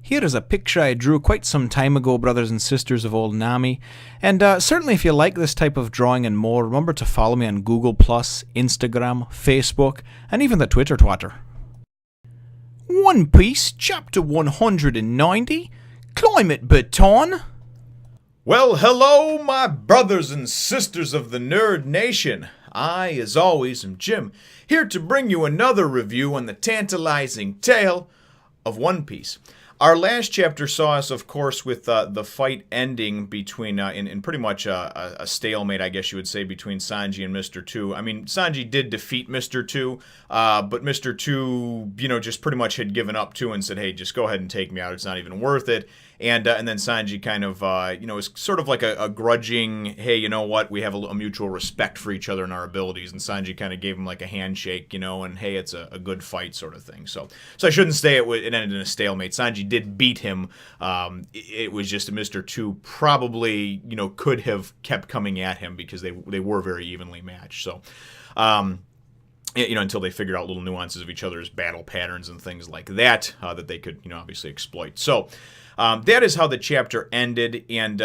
Here is a picture I drew quite some time ago, brothers and sisters of old Nami. And certainly if you like this type of drawing and more, remember to follow me on Google+, Instagram, Facebook, and even the Twitter twatter. One Piece, Chapter 190, Climate Baton. Well, hello, my brothers and sisters of the Nerd Nation. I, as always, am Jim, here to bring you another review on the tantalizing tale of One Piece. Our last chapter saw us, of course, with the fight ending between, in pretty much a stalemate, I guess you would say, between Sanji and Mr. 2. I mean, Sanji did defeat Mr. 2, but Mr. 2, just pretty much had given up too and said, hey, just go ahead and take me out. It's not even worth it. And then Sanji kind of, is sort of like a grudging, hey, you know what, we have a mutual respect for each other and our abilities. And Sanji kind of gave him like a handshake, and hey, it's a good fight sort of thing. So I shouldn't say it ended in a stalemate. Sanji did beat him. It was just Mr. 2 probably, could have kept coming at him because they were very evenly matched. So, until they figured out little nuances of each other's battle patterns and things like that, that they could, obviously exploit. So, that is how the chapter ended, and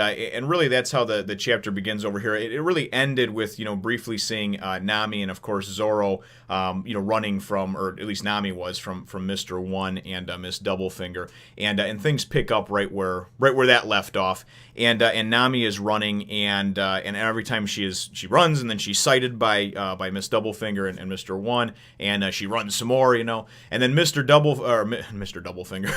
really that's how the chapter begins over here. It really ended with, briefly seeing Nami and, of course, Zoro, running from, or at least Nami was, from Mr. 1 and Ms Doublefinger, and things pick up right where that left off. And Nami is running, and every time she runs, and then she's sighted by Miss Doublefinger and Mr. 1, and she runs some more, and then Mr. Doublefinger,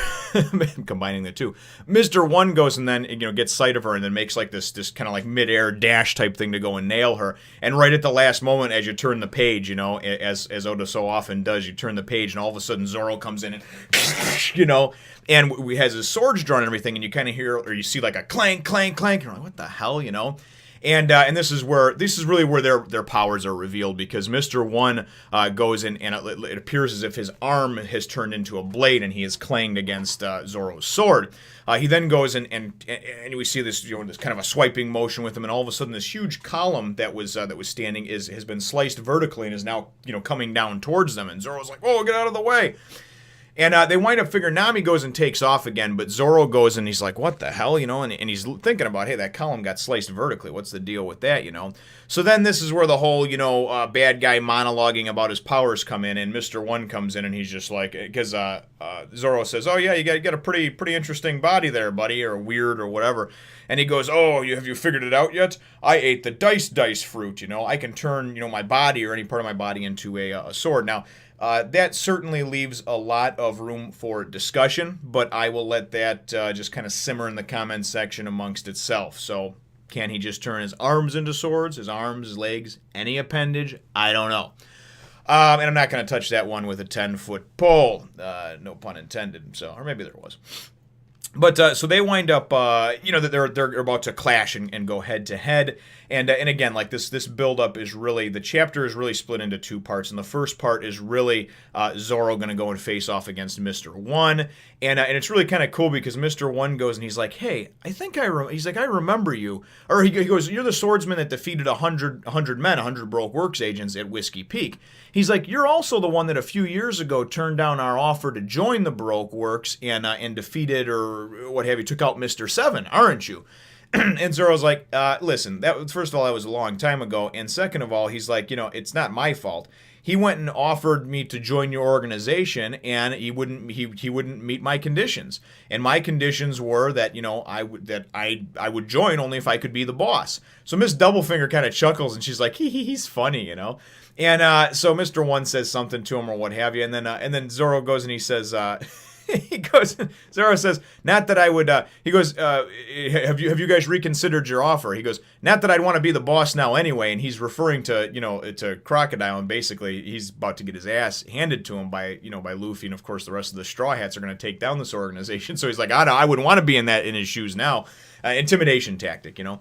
combining the two, Mr. 1 goes and then gets sight of her, and then makes like this kind of like mid-air dash type thing to go and nail her, and right at the last moment, as you turn the page, as Oda so often does, you turn the page, and all of a sudden Zoro comes in and and he has his swords drawn and everything, and you kind of hear, or you see like a clank, clank, clank, and you're like, what the hell, And this is really where their powers are revealed, because Mr. 1 goes in, and it appears as if his arm has turned into a blade, and he is clanged against Zoro's sword. He then goes and we see this this kind of a swiping motion with him, and all of a sudden this huge column that was standing has been sliced vertically and is now coming down towards them, and Zoro's like, "Whoa, get out of the way!" And they wind up figuring Nami goes and takes off again, but Zoro goes and he's like, what the hell, and he's thinking about, hey, that column got sliced vertically. What's the deal with that, So then this is where the whole, bad guy monologuing about his powers come in, and Mr. 1 comes in, and he's just like, because Zoro says, oh, yeah, you got a pretty interesting body there, buddy, or weird or whatever. And he goes, oh, have you figured it out yet? I ate the dice fruit, I can turn, my body or any part of my body into a sword. Now, that certainly leaves a lot of room for discussion, but I will let that just kind of simmer in the comments section amongst itself. So, can he just turn his arms into swords? His arms, his legs, any appendage? I don't know. And I'm not going to touch that one with a 10-foot pole. No pun intended. So, or maybe there was. But so they wind up, that they're about to clash and go head to head, and again, like this build-up is really, the chapter is really split into two parts, and the first part is really Zoro going to go and face off against Mr. 1, and it's really kind of cool because Mr. 1 goes and he's like, hey, I think I remember you, or he goes, you're the swordsman that defeated 100 men, 100 Baroque Works agents at Whiskey Peak. He's like, you're also the one that a few years ago turned down our offer to join the Baroque Works and defeated, or what have you, took out Mr. 7, aren't you? And Zoro's like, listen, first of all, that was a long time ago, and second of all, he's like, it's not my fault. He went and offered me to join your organization, and he wouldn't meet my conditions. And my conditions were that, I would join only if I could be the boss. So Miss Doublefinger kind of chuckles, and she's like, he's funny, And so Mr. 1 says something to him or what have you, and then Zoro goes and he says, Zoro says, not that I would, he goes, have you guys reconsidered your offer? He goes, not that I'd want to be the boss now anyway, and he's referring to, to Crocodile, and basically he's about to get his ass handed to him by Luffy, and of course the rest of the Straw Hats are going to take down this organization, so he's like, I wouldn't want to be in his shoes now. Intimidation tactic, And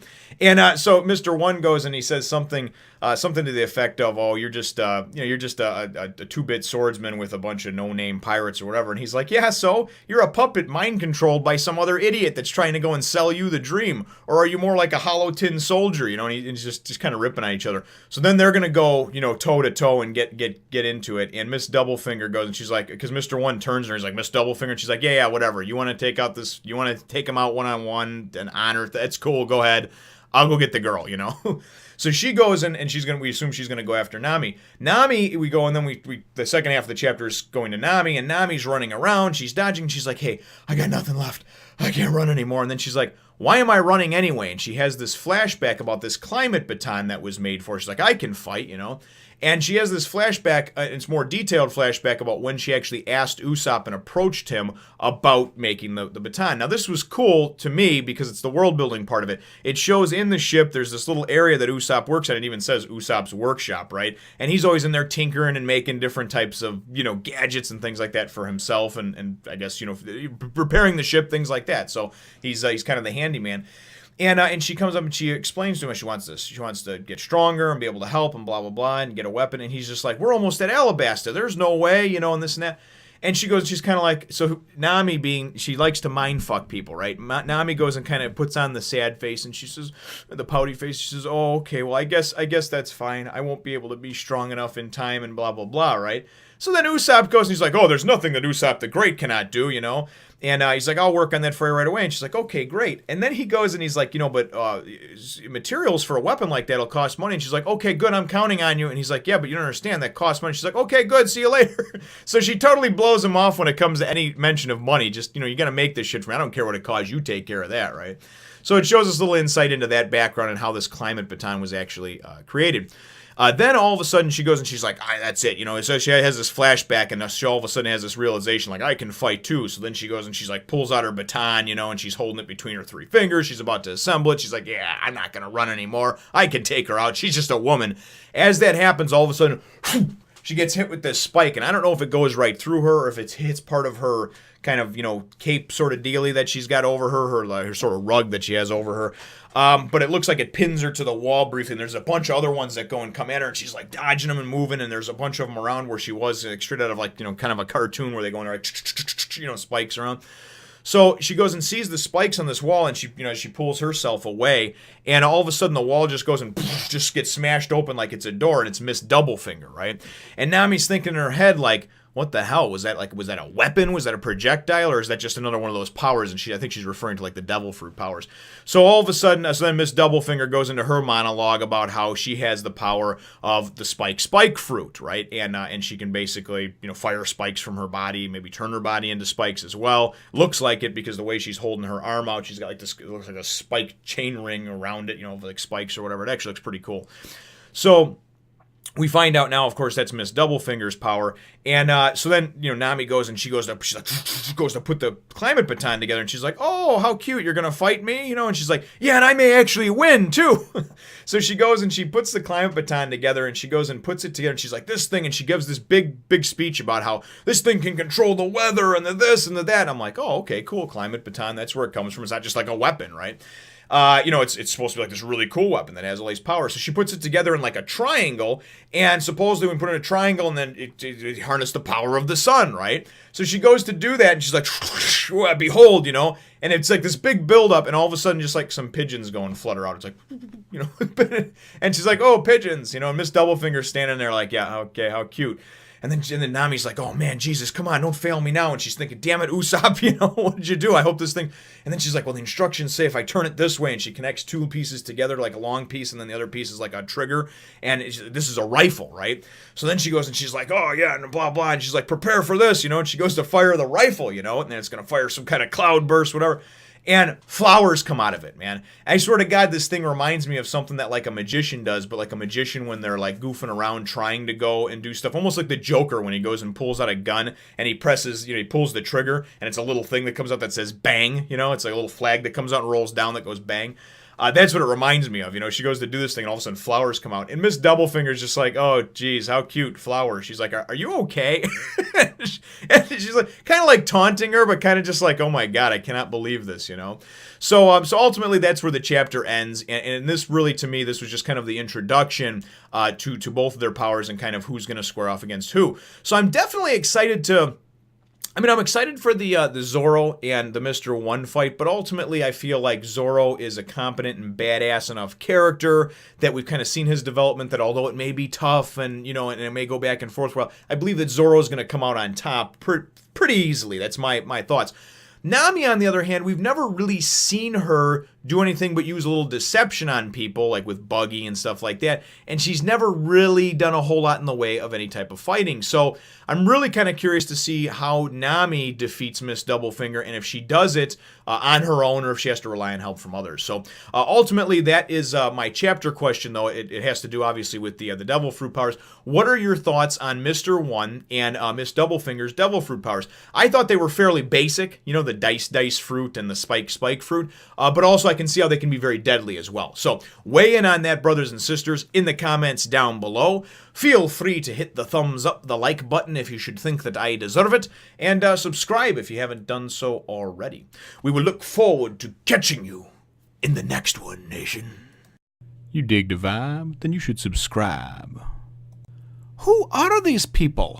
so Mr. 1 goes and he says something to the effect of, "Oh, you're just a two-bit swordsman with a bunch of no-name pirates or whatever." And he's like, "Yeah, so? You're a puppet mind controlled by some other idiot that's trying to go and sell you the dream. Or are you more like a hollow tin soldier, you know? And he's just kind of ripping at each other. So then they're going to go, you know, toe to toe and get into it. And Miss Doublefinger goes and she's like, because Mr. One turns to her, he's like, Miss Doublefinger. And she's like, yeah, whatever. You want to take out this, you want to take him out one-on-one and honor, that's cool, go ahead. I'll go get the girl, you know? So she goes and we assume she's gonna go after Nami. Nami, we go and then we the second half of the chapter is going to Nami, and Nami's running around, she's dodging, she's like, hey, I got nothing left. I can't run anymore. And then she's like, why am I running anyway? And she has this flashback about this climate baton that was made for her. She's like, I can fight, you know? And she has this flashback, it's more detailed flashback about when she actually asked Usopp and approached him about making the baton. Now, this was cool to me because it's the world building part of it. It shows in the ship, there's this little area that Usopp works at. It even says Usopp's workshop, right? And he's always in there tinkering and making different types of, you know, gadgets and things like that for himself. And I guess, you know, repairing the ship, things like that. So he's kind of the handyman. And she comes up and she explains to him she wants this. She wants to get stronger and be able to help and blah, blah, blah, and get a weapon. And he's just like, we're almost at Alabasta. There's no way, you know, and this and that. And she goes, she's kind of like, so Nami being, she likes to mind fuck people, right? Nami goes and kind of puts on the sad face and she says, the pouty face, she says, oh, okay, well, I guess that's fine. I won't be able to be strong enough in time and blah, blah, blah, right? So then Usopp goes and he's like, oh, there's nothing that Usopp the Great cannot do, you know? And he's like, I'll work on that for you right away. And she's like, okay, great. And then he goes and he's like, you know, but materials for a weapon like that will cost money. And she's like, okay, good, I'm counting on you. And he's like, yeah, but you don't understand, that costs money. She's like, okay, good, see you later. So she totally blows him off when it comes to any mention of money. Just, you know, you got to make this shit for me. I don't care what it costs. You take care of that, right? So it shows us a little insight into that background and how this climate baton was actually created. Then all of a sudden she goes and she's like, that's it, you know. So she has this flashback and she all of a sudden has this realization, like, I can fight too. So then she goes and she's like, pulls out her baton, you know, and she's holding it between her 3 fingers. She's about to assemble it. She's like, yeah, I'm not going to run anymore. I can take her out. She's just a woman. As that happens, all of a sudden, she gets hit with this spike. And I don't know if it goes right through her or if it hits part of her kind of, you know, cape sort of dealy that she's got over her sort of rug that she has over her. But it looks like it pins her to the wall briefly, and there's a bunch of other ones that go and come at her, and she's like dodging them and moving, and there's a bunch of them around where she was, like, straight out of, like, you know, kind of a cartoon where they go and like, you know, spikes around. So she goes and sees the spikes on this wall, and she, you know, she pulls herself away, and all of a sudden the wall just goes and just gets smashed open like it's a door, and it's Miss Doublefinger, right? And Nami's thinking in her head, like, what the hell? Was that a weapon? Was that a projectile? Or is that just another one of those powers? And I think she's referring to like the devil fruit powers. So all of a sudden, so then Miss Doublefinger goes into her monologue about how she has the power of the spike fruit, right? And she can basically, you know, fire spikes from her body, maybe turn her body into spikes as well. Looks like it because the way she's holding her arm out, she's got like this, it looks like a spike chain ring around it, you know, like spikes or whatever. It actually looks pretty cool. So we find out now, of course, that's Miss Doublefinger's power. And so then, you know, Nami goes and she's like, goes to put the climate baton together. And she's like, oh, how cute. You're going to fight me? You know, and she's like, yeah, and I may actually win too. So she goes and she puts the climate baton together and she goes and puts it together. And she's like, this thing. And she gives this big speech about how this thing can control the weather and the this and the that. And I'm like, oh, okay, cool. Climate baton. That's where it comes from. It's not just like a weapon, right? You know, it's supposed to be like this really cool weapon that has all these powers. So she puts it together in like a triangle, and supposedly we put it in a triangle, and then it harnessed the power of the sun, right? So she goes to do that, and she's like, behold, you know, and it's like this big buildup, and all of a sudden just like some pigeons go and flutter out. It's like, you know, and she's like, oh, pigeons, you know, and Miss Doublefinger's standing there like, yeah, okay, how cute. And then Nami's like, oh man, Jesus, come on, don't fail me now. And she's thinking, damn it, Usopp, you know, what did you do? I hope this thing. And then she's like, well, the instructions say if I turn it this way. And she connects 2 pieces together, like a long piece, and then the other piece is like a trigger. And this is a rifle, right? So then she goes and she's like, oh yeah, and blah, blah. And she's like, prepare for this, you know, and she goes to fire the rifle, you know, and then it's going to fire some kind of cloud burst, whatever. And flowers come out of it, man. I swear to God, this thing reminds me of something that like a magician does, but like a magician when they're like goofing around trying to go and do stuff. Almost like the Joker when he goes and pulls out a gun and he presses, you know, he pulls the trigger and it's a little thing that comes out that says bang, you know, it's like a little flag that comes out and rolls down that goes bang. That's what it reminds me of, you know. She goes to do this thing and all of a sudden flowers come out. And Miss Doublefinger's just like, oh, geez, how cute, flowers. She's like, are you okay? And she's like, kind of like taunting her, but kind of just like, oh my God, I cannot believe this, you know. So ultimately that's where the chapter ends. And this really, to me, this was just kind of the introduction to both of their powers and kind of who's going to square off against who. So I'm definitely excited to I mean, I'm excited for the Zoro and the Mr. One fight, but ultimately I feel like Zoro is a competent and badass enough character that we've kind of seen his development, that although it may be tough and, you know, and it may go back and forth, well, I believe that Zoro is going to come out on top pretty easily. That's my thoughts. Nami, on the other hand, we've never really seen her do anything but use a little deception on people, like with Buggy and stuff like that, and she's never really done a whole lot in the way of any type of fighting. So I'm really kind of curious to see how Nami defeats Miss Doublefinger, and if she does it on her own or if she has to rely on help from others. So ultimately, that is my chapter question, though. It has to do, obviously, with the Devil Fruit powers. What are your thoughts on Mr. One and Miss Doublefinger's Devil Fruit powers? I thought they were fairly basic, you know, the dice fruit and the spike fruit, but also I can see how they can be very deadly as well. So weigh in on that, brothers and sisters, in the comments down below. Feel free to hit the thumbs up, the like button if you should think that I deserve it, and subscribe if you haven't done so already. We will look forward to catching you in the next one, nation. You dig the vibe? Then you should subscribe. Who are these people?